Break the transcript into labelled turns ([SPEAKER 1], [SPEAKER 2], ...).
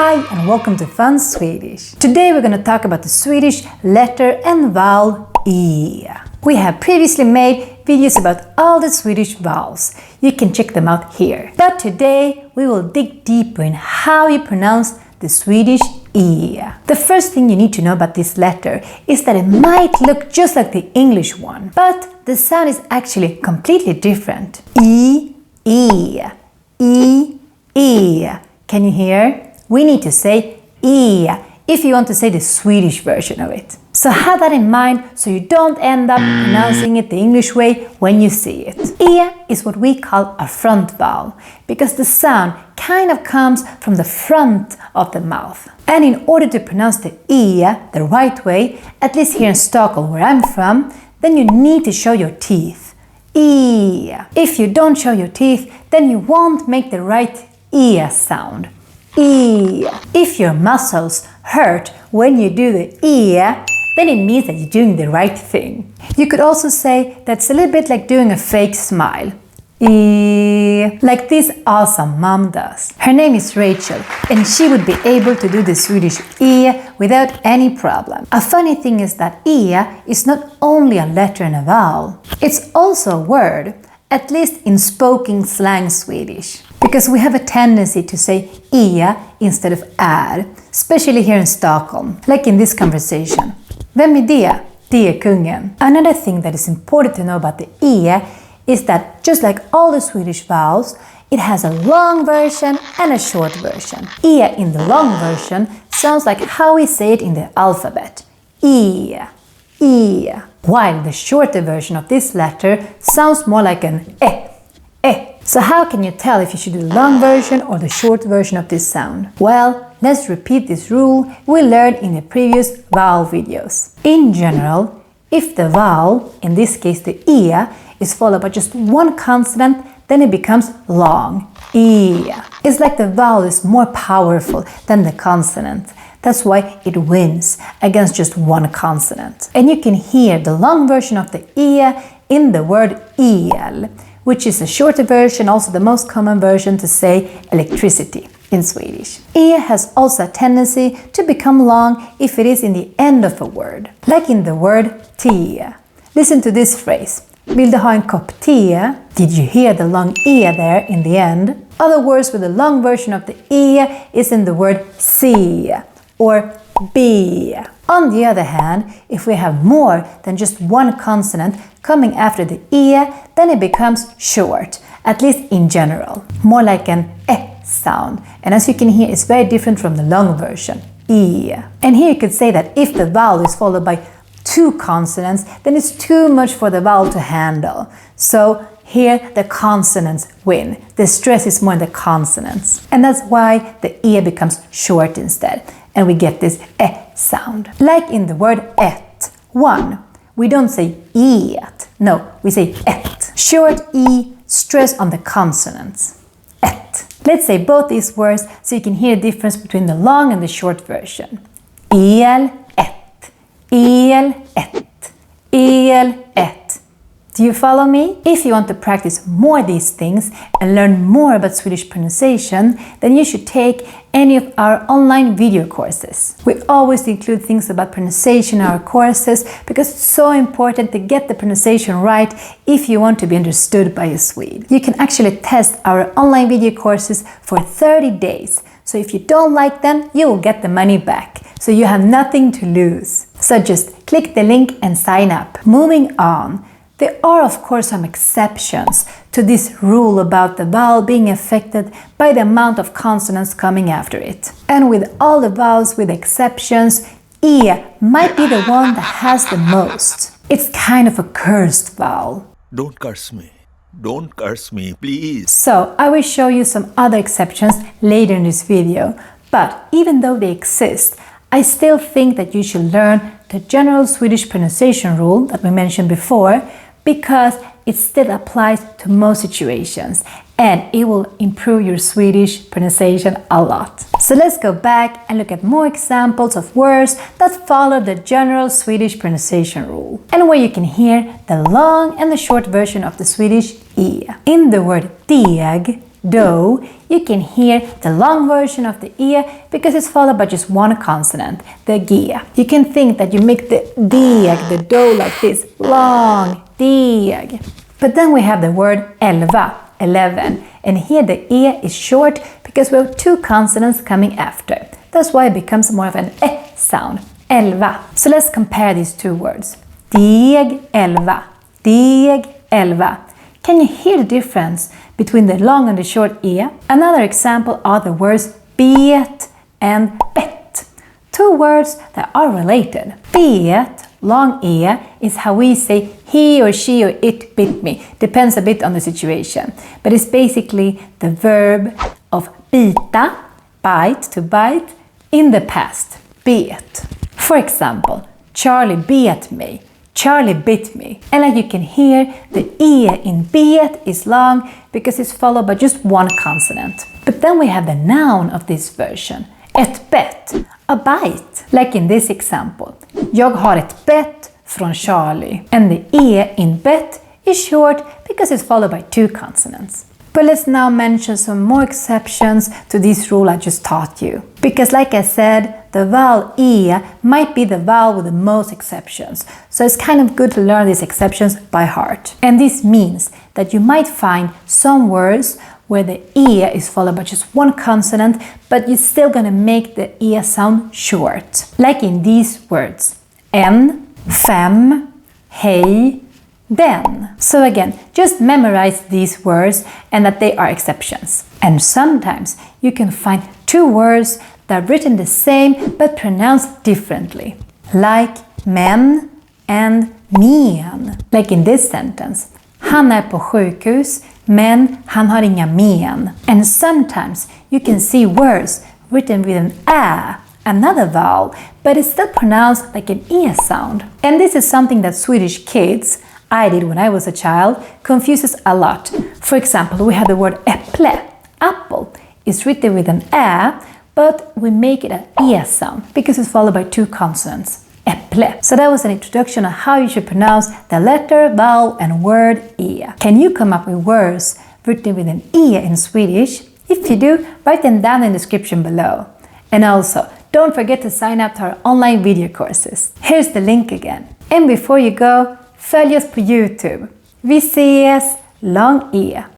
[SPEAKER 1] Hi and welcome to Fun Swedish. Today we're going to talk about the Swedish letter and vowel E. We have previously made videos about all the Swedish vowels. You can check them out here. But today we will dig deeper in how you pronounce the Swedish E. The first thing you need to know about this letter is that it might look just like the English one, but the sound is actually completely different. E, E, E, E. Can you hear? We need to say E if you want to say the Swedish version of it. So have that in mind so you don't end up pronouncing it the English way when you see it. E is what we call a front vowel because the sound kind of comes from the front of the mouth. And in order to pronounce the E the right way, at least here in Stockholm where I'm from, then you need to show your teeth. E. If you don't show your teeth, then you won't make the right E sound. E. If your muscles hurt when you do the E, then it means that you're doing the right thing. You could also say that's a little bit like doing a fake smile. E. Like this awesome mom does. Her name is Rachel and she would be able to do the Swedish E without any problem. A funny thing is that E is not only a letter and a vowel, it's also a word, at least in spoken slang Swedish. Because we have a tendency to say E instead of är, especially here in Stockholm, like in this conversation. Vem är det? Det är kungen. Another thing that is important to know about the E is that just like all the Swedish vowels, it has a long version and a short version. E in the long version sounds like how we say it in the alphabet. E, E. While the shorter version of this letter sounds more like an E. So how can you tell if you should do the long version or the short version of this sound? Well, let's repeat this rule we learned in the previous vowel videos. In general, if the vowel, in this case the E, is followed by just one consonant, then it becomes long. E. It's like the vowel is more powerful than the consonant. That's why it wins against just one consonant. And you can hear the long version of the E in the word el, which is a shorter version, also the most common version to say electricity in Swedish. E has also a tendency to become long if it is in the end of a word, like in the word te. Listen to this phrase. Vill du ha en kopp te? Did you hear the long E there in the end? Other words with the long version of the E is in the word se or be. On the other hand, if we have more than just one consonant coming after the E, then it becomes short, at least in general, more like an E sound. And as you can hear, it's very different from the long version, E. And here you could say that if the vowel is followed by two consonants, then it's too much for the vowel to handle. So here the consonants win. The stress is more in the consonants. And that's why the E becomes short instead. And we get this E sound. Like in the word ett, one. We don't say et. No, we say ett. Short E, stress on the consonants. Et. Let's say both these words so you can hear the difference between the long and the short version. El, ett. El, ett. El, ett. Do you follow me? If you want to practice more of these things and learn more about Swedish pronunciation, then you should take any of our online video courses. We always include things about pronunciation in our courses because it's so important to get the pronunciation right if you want to be understood by a Swede. You can actually test our online video courses for 30 days. So if you don't like them, you will get the money back. So you have nothing to lose. So just click the link and sign up. Moving on. There are of course some exceptions to this rule about the vowel being affected by the amount of consonants coming after it. And with all the vowels with exceptions, E might be the one that has the most. It's kind of a cursed vowel.
[SPEAKER 2] Don't curse me. Don't curse me, please.
[SPEAKER 1] So I will show you some other exceptions later in this video. But even though they exist, I still think that you should learn the general Swedish pronunciation rule that we mentioned before, because it still applies to most situations and it will improve your Swedish pronunciation a lot. So let's go back and look at more examples of words that follow the general Swedish pronunciation rule and where you can hear the long and the short version of the Swedish E. In the word deg, do, you can hear the long version of the E because it's followed by just one consonant, the G. You can think that you make the deg, the do, like this, long, deg. But then we have the word 11, 11, and here the E is short because we have two consonants coming after. That's why it becomes more of an E sound, 11. So let's compare these two words. Deg, 11, deg, 11. Can you hear the difference between the long and the short E? Another example are the words bet and bet. Two words that are related. Bet, long E, is how we say he or she or it bit me. Depends a bit on the situation. But it's basically the verb of bita, bite, to bite, in the past. Bet. For example, Charlie bit me. Charlie bit me. And like you can hear, the E in bet is long because it's followed by just one consonant. But then we have the noun of this version. Ett bett, a bite. Like in this example. Jag har ett bett från Charlie. And the E in bett is short because it's followed by two consonants. But let's now mention some more exceptions to this rule I just taught you. Because like I said, the vowel E might be the vowel with the most exceptions. So it's kind of good to learn these exceptions by heart. And this means that you might find some words where the E is followed by just one consonant, but you're still gonna make the E sound short. Like in these words. En, fem, hej, den. So again, just memorize these words and that they are exceptions. And sometimes you can find two words that are written the same but pronounced differently. Like men and men. Like in this sentence. Han är på sjukhus, men han har inga men. And sometimes you can see words written with an ä, another vowel, but it's still pronounced like an E sound. And this is something that Swedish kids, I did when I was a child, confuses a lot. For example, we have the word äpple, apple, is written with an ä, but we make it an E sound because it's followed by two consonants. Äpple. So that was an introduction on how you should pronounce the letter, vowel and word E. Can you come up with words written with an E in Swedish? If you do, write them down in the description below. And also, don't forget to sign up to our online video courses. Here's the link again. And before you go, följ oss på YouTube. Vi ses! Lång E!